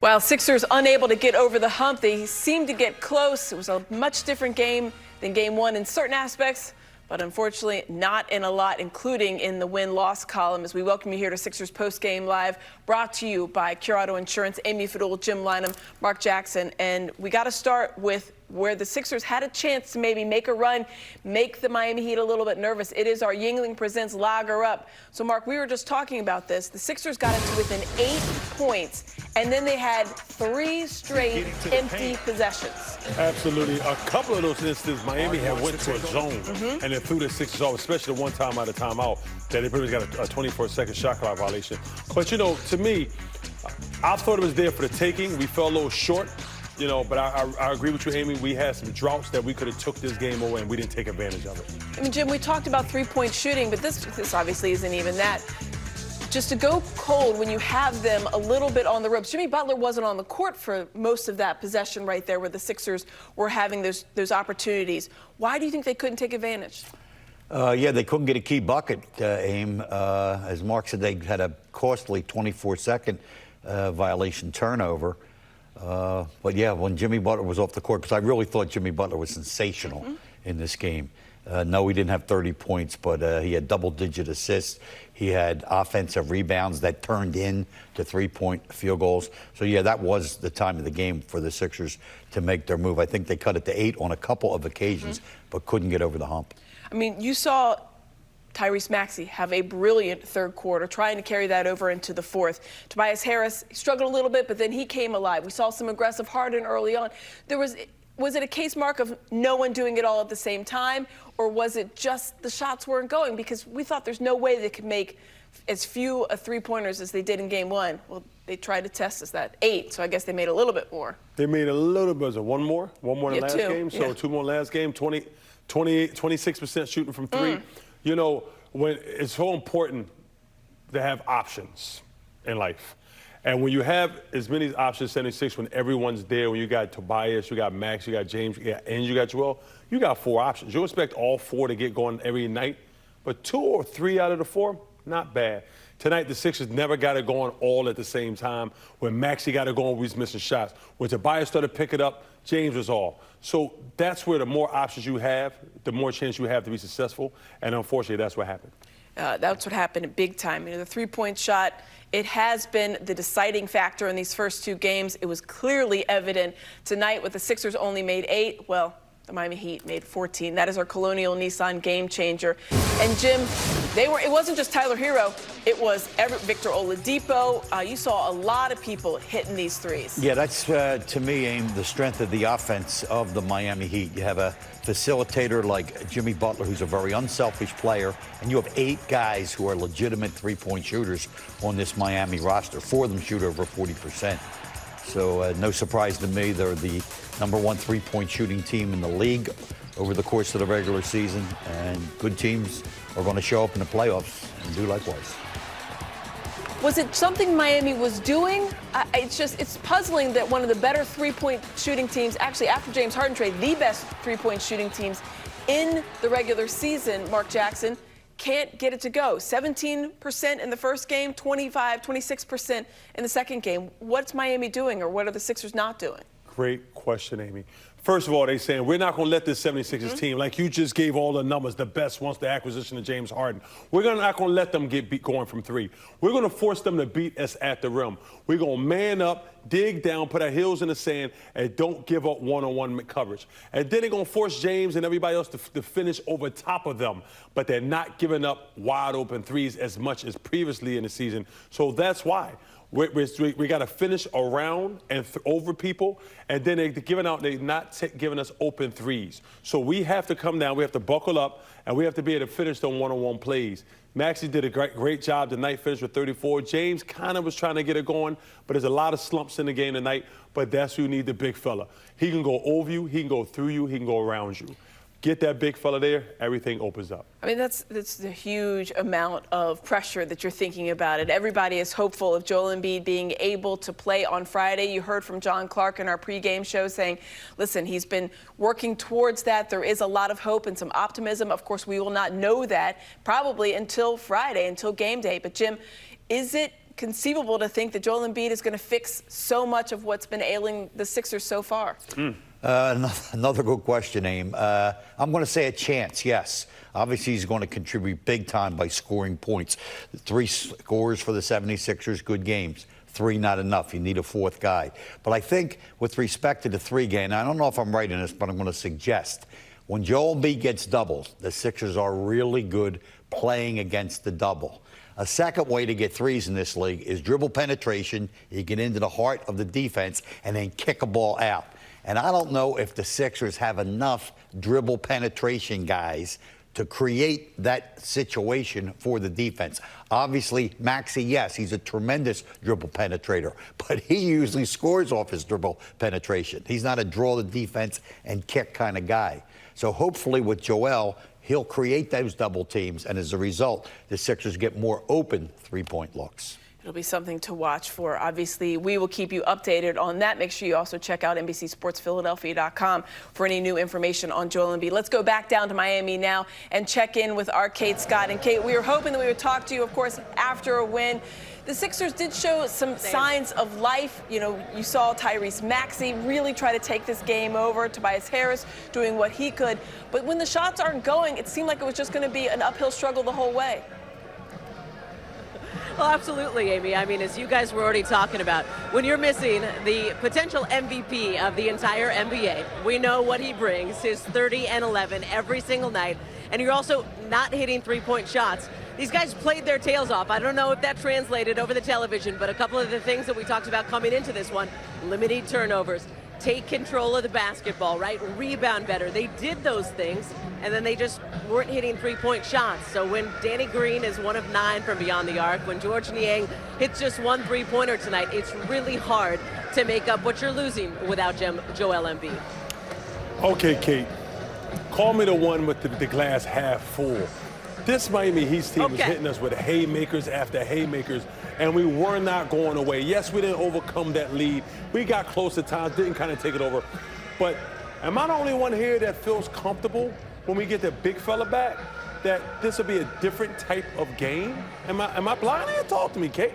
While Sixers unable to get over the hump, they seemed to get close. It was a much different game than Game 1 in certain aspects, but unfortunately not in a lot, including in the win-loss column. As we welcome you here to Sixers Postgame Live, brought to you by Cure Auto Insurance, Amy Fadool, Jim Lynam, Marc Jackson. And we got to start with where the Sixers had a chance to maybe make a run, make the Miami Heat a little bit nervous. It is our Yingling Presents Lager Up. So, Marc, we were just talking about this. The Sixers got into within 8 points, and then they had 3 straight empty possessions. Absolutely. A couple of those instances, Miami had went to a zone and then threw the Sixers off, especially the one time out of timeout that they pretty much got a 24-second shot clock violation. But, you know, to me, I thought it was there for the taking. We fell a little short. You know, but I agree with you, Amy. We had some droughts that we could have took this game away, and we didn't take advantage of it. I mean, Jim, we talked about three-point shooting, but this obviously isn't even that. Just to go cold when you have them a little bit on the ropes. Jimmy Butler wasn't on the court for most of that possession right there where the Sixers were having those opportunities. Why do you think they couldn't take advantage? Yeah, they couldn't get a key bucket, Aim. As Marc said, they had a costly 24-second violation turnover. But yeah, when Jimmy Butler was off the court, because I really thought Jimmy Butler was sensational in this game. No, he didn't have 30 points, but he had double-digit assists. He had offensive rebounds that turned into three-point field goals. So yeah, that was the time of the game for the Sixers to make their move. I think they cut it to 8 on a couple of occasions, but couldn't get over the hump. I mean, you saw Tyrese Maxey have a brilliant third quarter, trying to carry that over into the fourth. Tobias Harris struggled a little bit, but then he came alive. We saw some aggressive Harden early on. Was it a case, Marc, of no one doing it all at the same time, or was it just the shots weren't going? Because we thought there's no way they could make as few three-pointers as they did in Game 1. Well, they tried to test us that 8, so I guess they made a little bit more. They made a little bit. One more in the last game. So 2 more last game. 26% shooting from 3. You know, when it's so important to have options in life. And when you have as many options, 76, when everyone's there, when you got Tobias, you got Max, you got James, and you got Joel, you got 4 options. You expect all 4 to get going every night, but 2 or 3 out of the 4, not bad. Tonight, the Sixers never got it going all at the same time. When Maxey got it going, we was missing shots. When Tobias started picking up, James was off. So that's where the more options you have, the more chance you have to be successful. And unfortunately, that's what happened. That's what happened big time. You know, the three-point shot, it has been the deciding factor in these first 2 games. It was clearly evident tonight with the Sixers only made 8. Well, the Miami Heat made 14. That is our Colonial Nissan game changer. And Jim, it wasn't just Tyler Hero. It was Victor Oladipo. You saw a lot of people hitting these threes. Yeah, that's, to me, Aim, the strength of the offense of the Miami Heat. You have a facilitator like Jimmy Butler, who's a very unselfish player, and you have 8 guys who are legitimate three-point shooters on this Miami roster. 4 of them shoot over 40%. So no surprise to me, they're the #1 three-point shooting team in the league over the course of the regular season, and good teams are going to show up in the playoffs and do likewise. Was it something Miami was doing? It's puzzling that one of the better three-point shooting teams, actually after James Harden trade, the best three-point shooting teams in the regular season, Marc Jackson, can't get it to go. 17% in the first game, 26% in the second game. What's Miami doing, or what are the Sixers not doing? Great question, Amy. First of all, they're saying we're not going to let this 76ers team, like you just gave all the numbers, the best once the acquisition of James Harden. We're not going to let them get beat going from 3. We're going to force them to beat us at the rim. We're going to man up, dig down, put our heels in the sand, and don't give up one-on-one coverage. And then they're going to force James and everybody else to finish over top of them. But they're not giving up wide-open threes as much as previously in the season. So that's why. We got to finish around and over people, and then they're not giving us open threes. So we have to come down, we have to buckle up, and we have to be able to finish them one-on-one plays. Maxey did a great job tonight, finished with 34. James kind of was trying to get it going, but there's a lot of slumps in the game tonight, but that's who you need, the big fella. He can go over you, he can go through you, he can go around you. Get that big fella there, everything opens up. I mean, that's the huge amount of pressure that you're thinking about it. Everybody is hopeful of Joel Embiid being able to play on Friday. You heard from John Clark in our pregame show saying, listen, he's been working towards that. There is a lot of hope and some optimism. Of course, we will not know that probably until Friday, until game day. But, Jim, is it conceivable to think that Joel Embiid is going to fix so much of what's been ailing the Sixers so far? Another good question, Aim. I'm going to say a chance, yes. Obviously, he's going to contribute big time by scoring points. 3 scores for the 76ers, good games. 3, not enough. You need a 4th guy. But I think with respect to the 3 game, I don't know if I'm right in this, but I'm going to suggest when Joel Embiid gets doubles, the Sixers are really good playing against the double. A second way to get 3s in this league is dribble penetration. You get into the heart of the defense and then kick a ball out. And I don't know if the Sixers have enough dribble penetration guys to create that situation for the defense. Obviously, Maxey, yes, he's a tremendous dribble penetrator, but he usually scores off his dribble penetration. He's not a draw the defense and kick kind of guy. So hopefully with Joel, he'll create those double teams, and as a result, the Sixers get more open 3-point looks. It'll be something to watch for. Obviously, we will keep you updated on that. Make sure you also check out NBCSportsPhiladelphia.com for any new information on Joel Embiid. Let's go back down to Miami now and check in with our Kate Scott. And Kate, we were hoping that we would talk to you, of course, after a win. The Sixers did show some signs of life. You know, you saw Tyrese Maxey really try to take this game over. Tobias Harris doing what he could. But when the shots aren't going, it seemed like it was just going to be an uphill struggle the whole way. Well, absolutely, Amy. I mean, as you guys were already talking about, when you're missing the potential MVP of the entire NBA, we know what he brings, his 30 and 11 every single night, and you're also not hitting 3-point shots. These guys played their tails off. I don't know if that translated over the television, but a couple of the things that we talked about coming into this one, limiting turnovers, take control of the basketball, right? Rebound better. They did those things, and then they just weren't hitting 3-point shots. So when Danny Green is 1 of 9 from beyond the arc, when George Niang hits just 1 3-pointer tonight, it's really hard to make up what you're losing without Joel Embiid. Okay, Kate, call me the one with the glass half full. This Miami Heat team was hitting us with haymakers after haymakers, and we were not going away. Yes, we didn't overcome that lead. We got close at times, didn't kind of take it over. But am I the only one here that feels comfortable when we get the big fella back, that this will be a different type of game? Am I blind here? Talk to me, Kate.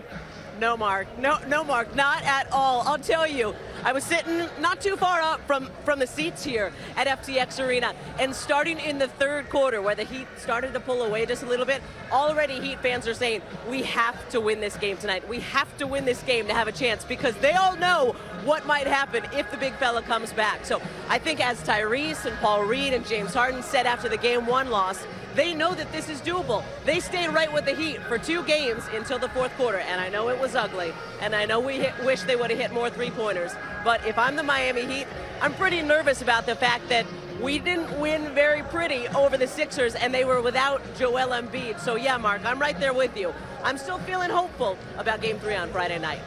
No, Mark. No, Mark. Not at all. I'll tell you, I was sitting not too far up from the seats here at FTX Arena, and starting in the 3rd quarter, where the Heat started to pull away just a little bit, already Heat fans are saying, we have to win this game tonight. We have to win this game to have a chance, because they all know what might happen if the big fella comes back. So I think as Tyrese and Paul Reed and James Harden said after the Game 1 loss, they know that this is doable. They stayed right with the Heat for 2 games until the 4th quarter, and I know it was ugly, and I know we wish they would have hit more 3-pointers, but if I'm the Miami Heat, I'm pretty nervous about the fact that we didn't win very pretty over the Sixers, and they were without Joel Embiid. So yeah, Mark, I'm right there with you. I'm still feeling hopeful about Game 3 on Friday night.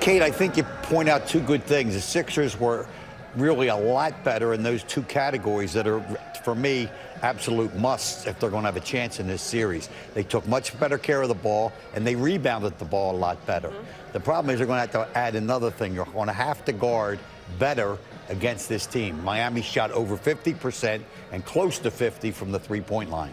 Kate, I think you point out 2 good things. The Sixers were really a lot better in those 2 categories that are, for me, absolute musts if they're going to have a chance in this series. They took much better care of the ball, and they rebounded the ball a lot better. The problem is they're going to have to add another thing. You're going to have to guard better against this team. Miami shot over 50% and close to 50 from the 3-point line.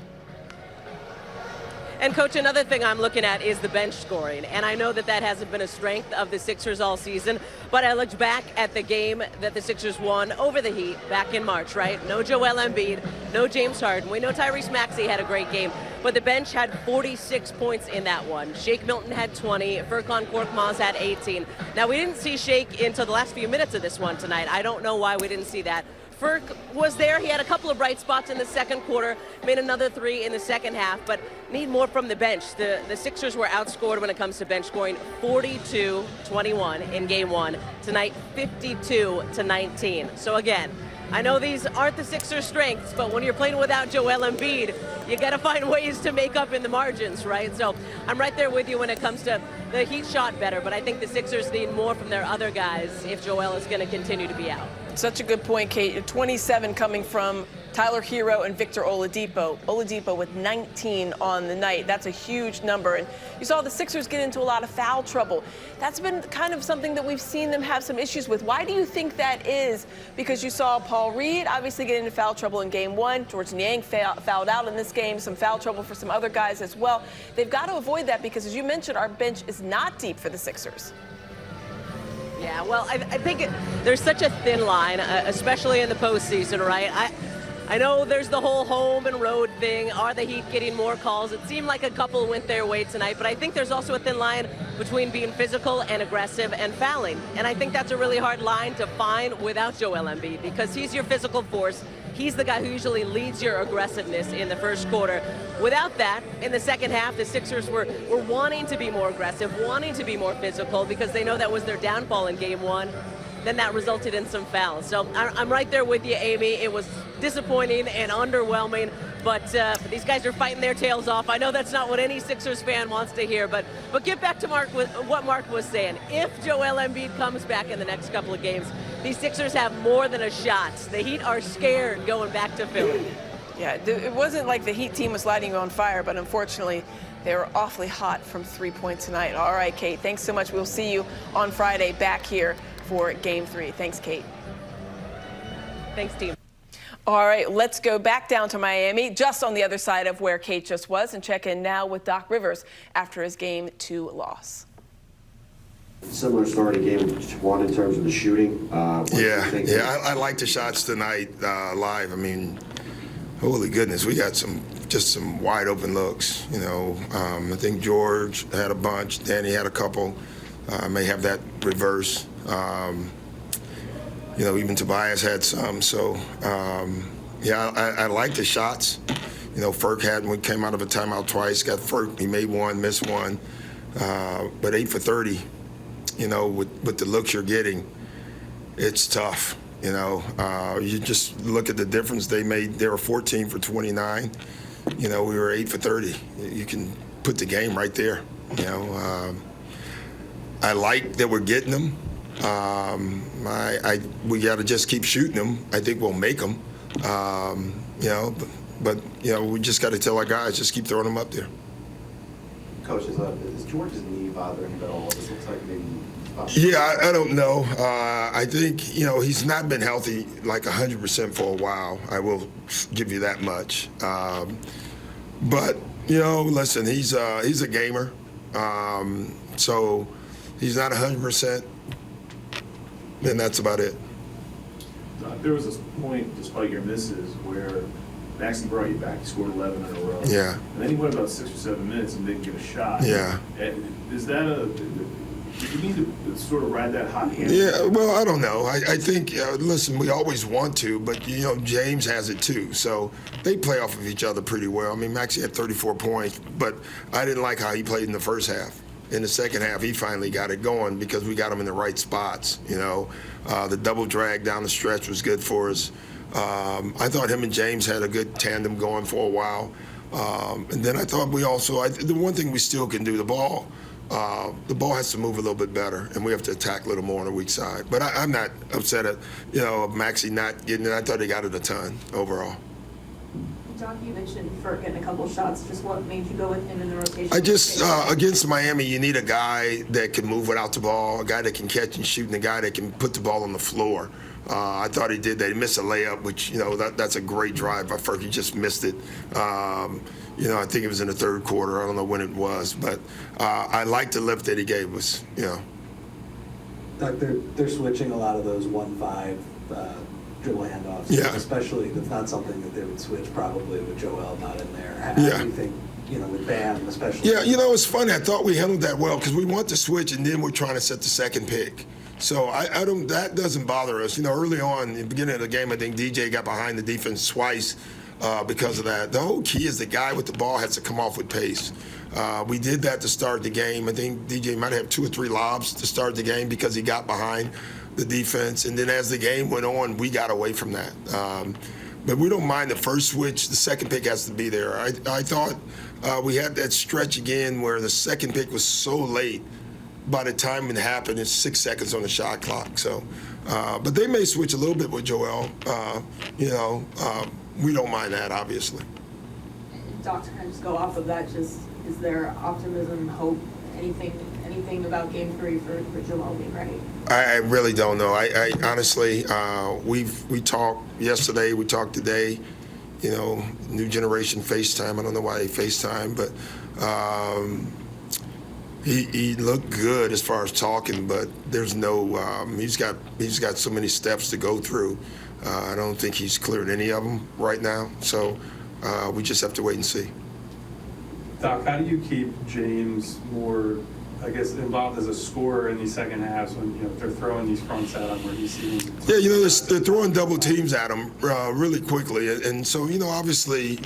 And, Coach, another thing I'm looking at is the bench scoring. And I know that that hasn't been a strength of the Sixers all season, but I looked back at the game that the Sixers won over the Heat back in March, right? No Joel Embiid, no James Harden. We know Tyrese Maxey had a great game, but the bench had 46 points in that one. Shake Milton had 20, Furkan Korkmaz had 18. Now, we didn't see Shake until the last few minutes of this one tonight. I don't know why we didn't see that. Furk was there. He had a couple of bright spots in the 2nd quarter, made another 3 in the 2nd half, but need more from the bench. The Sixers were outscored when it comes to bench scoring, 42-21 in Game 1. Tonight, 52-19. So again, I know these aren't the Sixers' strengths, but when you're playing without Joel Embiid, you got to find ways to make up in the margins, right? So I'm right there with you when it comes to the Heat shot better, but I think the Sixers need more from their other guys if Joel is going to continue to be out. Such a good point, Kate. 27 coming from Tyler Hero and Victor Oladipo. Oladipo with 19 on the night. That's a huge number. And you saw the Sixers get into a lot of foul trouble. That's been kind of something that we've seen them have some issues with. Why do you think that is? Because you saw Paul Reed obviously get into foul trouble in game one. George Niang fouled out in this game. Some foul trouble for some other guys as well. They've got to avoid that because, as you mentioned, our bench is not deep for the Sixers. Yeah, well, I think there's such a thin line, especially in the postseason, right? I know there's the whole home and road thing. Are the Heat getting more calls? It seemed like a couple went their way tonight, but I think there's also a thin line between being physical and aggressive and fouling. And I think that's a really hard line to find without Joel Embiid because he's your physical force. He's the guy who usually leads your aggressiveness in the first quarter. Without that, in the second half, the Sixers were wanting to be more aggressive, wanting to be more physical because they know that was their downfall in game one. Then that resulted in some fouls. So I'm right there with you, Amy. It was disappointing and underwhelming, but these guys are fighting their tails off. I know that's not what any Sixers fan wants to hear, but get back to what Marc was saying. If Joel Embiid comes back in the next couple of games, these Sixers have more than a shot. The Heat are scared going back to Philly. Yeah, it wasn't like the Heat team was lighting you on fire, but unfortunately, they were awfully hot from 3-point tonight. All right, Kate, thanks so much. We'll see you on Friday back here for Game 3. Thanks, Kate. Thanks, team. All right, let's go back down to Miami, just on the other side of where Kate just was, and check in now with Doc Rivers after his Game 2 loss. Similar story to Game 1 in terms of the shooting. I like the shots tonight live. I mean, holy goodness, we got just some wide open looks. You know, I think George had a bunch, Danny had a couple. May have that reverse. You know, even Tobias had some. So, I like the shots. You know, Ferk had one, came out of a timeout twice. Got Ferk, he made one, missed one. But 8 for 30, you know, with the looks you're getting, it's tough. You know, you just look at the difference they made. They were 14 for 29. You know, we were 8 for 30. You can put the game right there. You know, I like that we're getting them. We got to just keep shooting them. I think we'll make them. You know, but you know, we just got to tell our guys just keep throwing them up there. Coach, is George's knee bothering him at all? This looks like maybe. Yeah, I don't know. I think, you know, he's not been healthy like 100% for a while. I will give you that much. But, you know, listen, he's a gamer. So he's not 100%. And that's about it. There was a point, despite your misses, where Maxey brought you back. He scored 11 in a row. Yeah. And then he went about 6 or 7 minutes and didn't get a shot. Yeah. Is that you need to sort of ride that hot hand? Yeah, well, I don't know. I think, listen, we always want to, but, you know, James has it too. So they play off of each other pretty well. I mean, Maxey had 34 points, but I didn't like how he played in the first half. In the second half, he finally got it going because we got him in the right spots. You know, the double drag down the stretch was good for us. I thought him and James had a good tandem going for a while. And then I thought we also, the one thing we still can do, the ball has to move a little bit better, and we have to attack a little more on the weak side. But I'm not upset at, you know, Maxey not getting it. I thought he got it a ton overall. Doc, you mentioned Ferk getting a couple shots. Just what made you go with him in the rotation? I just, against Miami, you need a guy that can move without the ball, a guy that can catch and shoot, and a guy that can put the ball on the floor. I thought he did that. He missed a layup, which, you know, that's a great drive by Ferk. He just missed it. You know, I think it was in the third quarter. I don't know when it was. But I like the lift that he gave us, you know. Doc, they're switching a lot of those 1-5 dribble handoffs. Yeah. Especially, that's not something that they would switch probably with Joel not in there. How Yeah. do you think, you know, with Bam especially? Yeah, you know, it's funny. I thought we handled that well because we want to switch, and then we're trying to set the second pick. So I don't. That doesn't bother us. You know, early on in the beginning of the game, I think DJ got behind the defense twice because of that. The whole key is the guy with the ball has to come off with pace. We did that to start the game. I think DJ might have 2 or 3 lobs to start the game because he got behind the defense. And then as the game went on, we got away from that. But we don't mind the first switch. The second pick has to be there. I thought we had that stretch again where the second pick was so late by the time it happened, it's 6 seconds on the shot clock. So, but they may switch a little bit with Joel. We don't mind that, obviously. Doc, to kind of just go off of that, is there optimism, hope, anything about Game 3 for Joel being ready? I really don't know. I honestly, we talked yesterday, we talked today. New generation FaceTime. I don't know why they FaceTime, but he looked good as far as talking. But there's no. He's got so many steps to go through. I don't think he's cleared any of them right now. So we just have to wait and see. Doc, how do you keep James more, I guess, involved as a scorer in these second halves when they're throwing these fronts at him where he's seeing? Yeah, they're throwing double teams at him really quickly, and so obviously,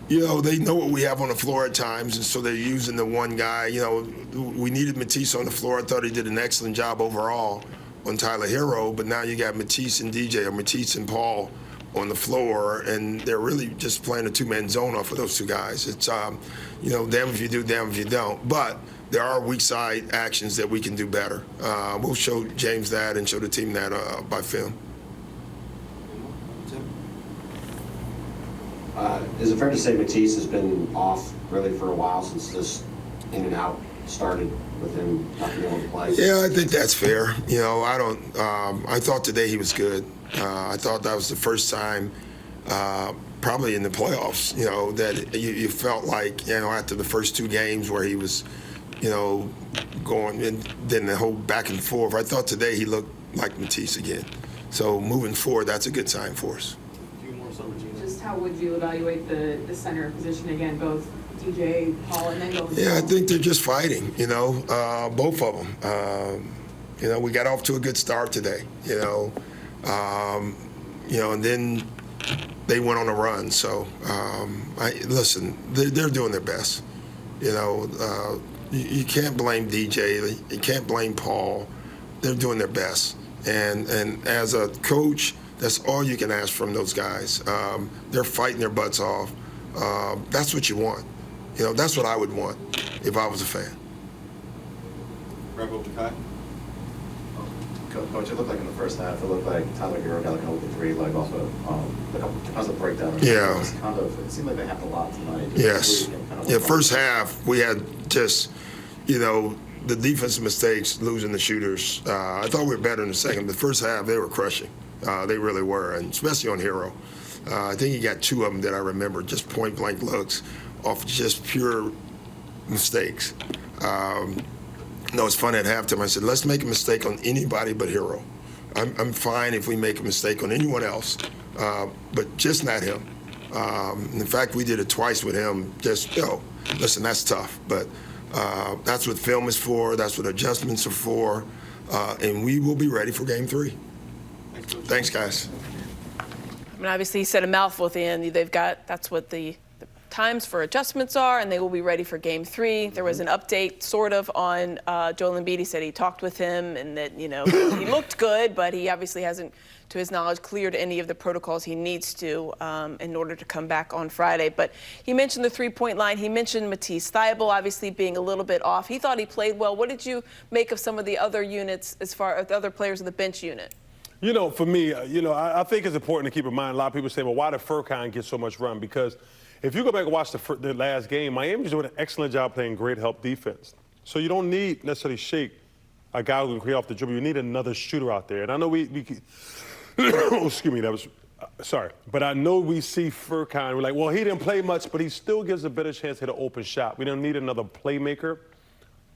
they know what we have on the floor at times, and so they're using the one guy. We needed Matisse on the floor. I thought he did an excellent job overall on Tyler Hero, but now you got Matisse and DJ or Matisse and Paul on the floor, and they're really just playing a two-man zone off of those two guys. It's, damn if you do, damn if you don't. But there are weak side actions that we can do better. We'll show James that and show the team that by film. Is it fair to say Matisse has been off really for a while since this in and out started with him not being able to play? Yeah, I think that's fair. I thought today he was good. I thought that was the first time, probably in the playoffs, that you felt like, after the first two games where he was, going, and then the whole back and forth. I thought today he looked like Matisse again. So moving forward, that's a good sign for us. Just how would you evaluate the center position again, both DJ, Paul, and then go? Yeah, I think they're just fighting, both of them. We got off to a good start today, and then they went on a run. So, listen, they're doing their best. You can't blame DJ. You can't blame Paul. They're doing their best. And as a coach, that's all you can ask from those guys. They're fighting their butts off. That's what you want. That's what I would want if I was a fan. Wrap up the cut. Coach, it looked like in the first half, it looked like Tyler Hero got an open three, like off a breakdown. Yeah. It seemed like they happened a lot tonight. Yes. Yeah, first half, we had just, the defensive mistakes, losing the shooters. I thought we were better in the second, but the first half, they were crushing. They really were, and especially on Hero. I think he got two of them that I remember, just point-blank looks off just pure mistakes. It's funny at halftime. I said, let's make a mistake on anybody but Hero. I'm fine if we make a mistake on anyone else, but just not him. In fact, we did it twice with him. Just, listen, that's tough, but that's what film is for. That's what adjustments are for, and we will be ready for Game 3. Thanks, guys. Obviously, he said a mouthful at the end. That's what the times for adjustments are, and they will be ready for Game 3. There was an update, sort of, on Joel Embiid. He said he talked with him and that, he looked good, but he obviously hasn't, to his knowledge, cleared any of the protocols he needs to in order to come back on Friday. But he mentioned the three-point line. He mentioned Matisse Thybulle obviously being a little bit off. He thought he played well. What did you make of some of the other units as far as the other players of the bench unit? For me, I think it's important to keep in mind. A lot of people say, well, why did Furkan get so much run? Because if you go back and watch the last game, Miami's doing an excellent job playing great help defense. So you don't need necessarily Shake, a guy who can create off the dribble. You need another shooter out there. And I know excuse me, that was, sorry. But I know we see Furkan. We're like, well, he didn't play much, but he still gives a better chance to hit an open shot. We don't need another playmaker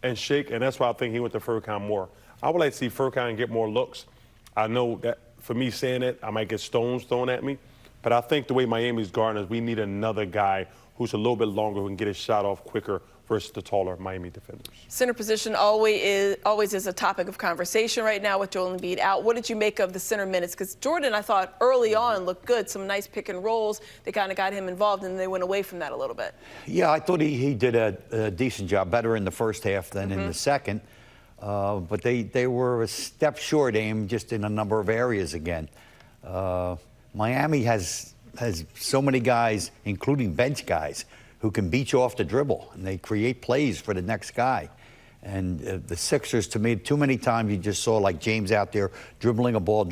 and Shake, and that's why I think he went to Furkan more. I would like to see Furkan get more looks. I know that for me saying it, I might get stones thrown at me. But I think the way Miami's guarding is we need another guy who's a little bit longer, who can get his shot off quicker versus the taller Miami defenders. Center position always is a topic of conversation right now with Joel Embiid out. What did you make of the center minutes? Because Jordan, I thought, early on looked good. Some nice pick and rolls. They kind of got him involved, and they went away from that a little bit. Yeah, I thought he did a decent job, better in the first half than in the second. But they were a step short, Aim, just in a number of areas again. Miami has so many guys, including bench guys, who can beat you off the dribble, and they create plays for the next guy. And the Sixers, to me, too many times you just saw like James out there dribbling a ball,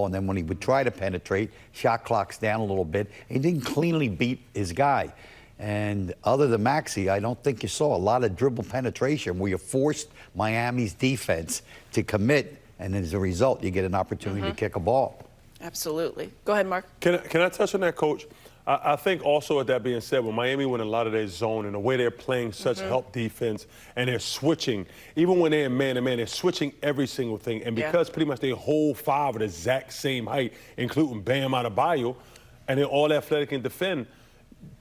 and then when he would try to penetrate, shot clock's down a little bit. He didn't cleanly beat his guy. And other than Maxey, I don't think you saw a lot of dribble penetration where you forced Miami's defense to commit, and as a result, you get an opportunity to kick a ball. Absolutely. Go ahead, Marc. Can I touch on that, Coach? I think also, with that being said, when Miami went a lot of their zone and the way they're playing such help defense and they're switching, even when they're man-to-man, they're switching every single thing. And because pretty much their whole five are the exact same height, including Bam Adebayo, and they're all athletic and defend,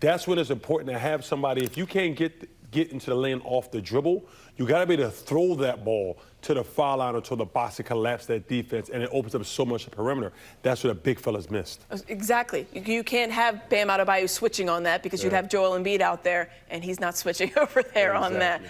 that's when it's important to have somebody, if you can't get into the lane off the dribble, you got to be able to throw that ball to the foul line or to the box to collapse that defense, and it opens up so much the perimeter. That's what the big fellas missed. Exactly. You can't have Bam Adebayo switching on that because you'd have Joel Embiid out there, and he's not switching over there on that.